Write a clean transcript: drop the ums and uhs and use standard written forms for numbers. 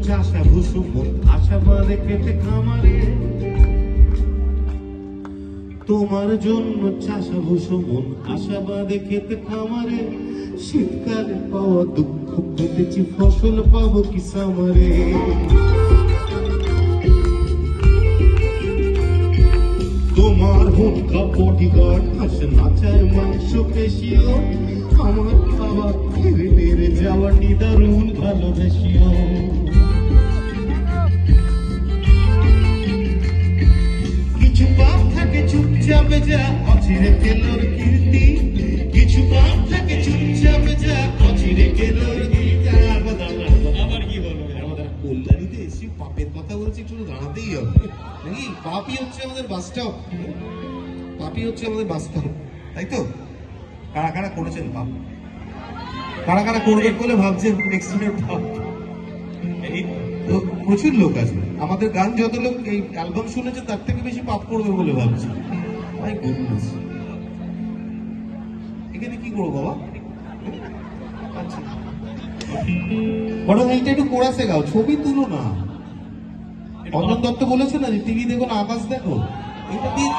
চাষা ভুসুম আশাবাদে খেতে খামারে, তোমার জন্য চাষা ভুসুম আশাবাদে খেতে খামারে, শীতকালে পাওয়া দুঃখ পেতেছি ফসল পাবো কি সামারে। তোমার হুটকা বডিগার্ড হাসে নাচায় মাংস পেশিও, আমার বাবা ফিরে বেড়ে যাওয়া নিদারুণ ভালোবেসিও। কিছু পাপ থাকে চুপচাপে যা অচিরে কেলোর কীর্তি, কিছু পাপ থাকে চুপচাপে যা অচিরে কেলোর কীর্তি। আবার কি বলবো, আমাদের কল্যাণীতে এসে পাপের কথা বলছি, একটু দাঁড়াতেই হবে নাকি? পাপই হচ্ছে আমাদের বাস স্টপ, পাপই হচ্ছে আমাদের বাস স্টপ, তাই তো? কারা কারা করেছেন পাপ, কারা কারা করবেন বলে ভাবছেন নেক্সট ইয়ার পাপ? তো প্রচুর লোক আছে, আমাদের গান যত লোক এই অ্যালবাম শুনেছে তার থেকে বেশি পাপ করবে বলে ভাবছে। মাই গুডনেস, এখানে কি করবো বাবা? আচ্ছা বড় ভাইটা একটু কোরাসে গাও, ছবি তুলো না। অঞ্জন দত্ত বলেছে না যে টিভি দেখো না আকাশ দেখো, এটা দিয়ে